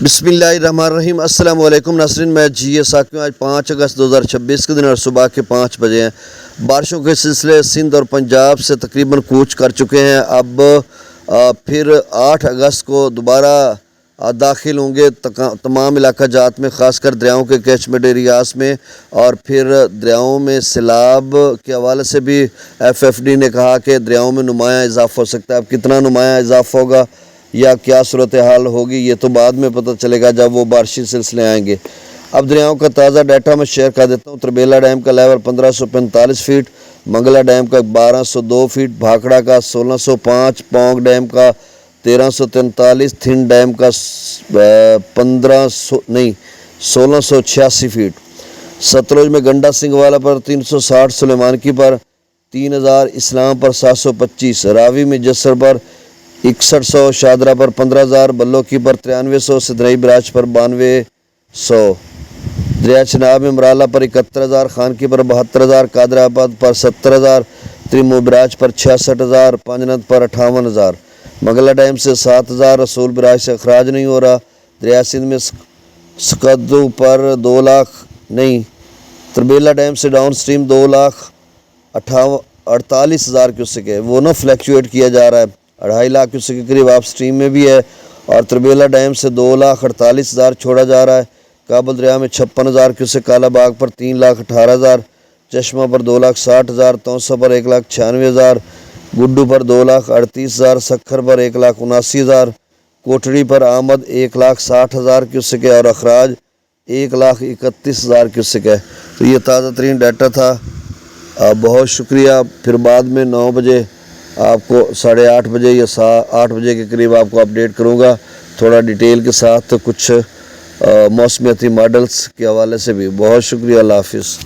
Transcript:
بسم اللہ الرحمن الرحیم۔ السلام علیکم ناظرین، میں ساکیوں۔ آج 5 اگست 2026 کے دن اور صبح کے 5 بجے ہیں۔ بارشوں کے سلسلے سندھ اور پنجاب سے تقریباً کوچ کر چکے ہیں۔ اب پھر 8 اگست کو دوبارہ داخل ہوں گے تمام علاقہ جات میں، خاص کر دریاؤں کے کیچمنٹ ایریاز میں، اور پھر دریاؤں میں سیلاب کے حوالے سے بھی FFD نے کہا کہ دریاؤں میں نمایاں اضافہ ہو سکتا ہے۔ اب کتنا نمایاں اضافہ ہوگا یا کیا صورتحال ہوگی یہ تو بعد میں پتہ چلے گا جب وہ بارشی سلسلے آئیں گے۔ اب دریاؤں کا تازہ ڈیٹا میں شیئر کر دیتا ہوں۔ تربیلا ڈیم کا لیول 1545 فیٹ، منگلا ڈیم کا 1202 فیٹ، بھاکڑا کا 1605، پونگ ڈیم کا 1343، تھن ڈیم کا 1686 فیٹ، ستلج میں گنڈا سنگھ والا پر 360، سلیمان کی پر 3000، اسلام پر 725، راوی میں جسر پر 6100، شادرہ پر 15000، بلو کی پر 9300، سدنئی براج پر 9200، دریا چناب میں مرالہ پر 71000، خان کی پر 72000، قادر آباد پر 70000، تریمو براج پر 66000، پانجنت پر 58000، منگلا ڈیم سے 7000، رسول براج سے اخراج نہیں ہو رہا، دریا سندھ میں سکدو پر 2 لاکھ نہیں، تربیلا ڈیم سے ڈاؤن سٹریم 2,48,000 کیوسک ہے، وہ نہ فلیکچویٹ کیا جا رہا ہے، 2.5 لاکھ کیوسک کے قریب آپ سٹریم میں بھی ہے، اور تربیلا ڈیم سے 2,48,000 چھوڑا جا رہا ہے، کابل دریا میں 56,000 کیوسک، کالا باغ پر 3,18,000، چشمہ پر 2,60,000، توسا پر 1,96,000، گڈو پر 2,38,000، سکھر پر 1,79,000، کوٹڑی پر آمد 1,60,000 کیوسک ہے، اور اخراج 1,31,000 کیوسک ہے۔ تو یہ تازہ ترین ڈیٹا تھا۔ بہت شکریہ۔ پھر بعد میں 9 بجے آپ کو 8:30 بجے یا 8 بجے کے قریب آپ کو اپڈیٹ کروں گا تھوڑا ڈیٹیل کے ساتھ، کچھ موسمیاتی ماڈلز کے حوالے سے بھی۔ بہت شکریہ، اللہ حافظ۔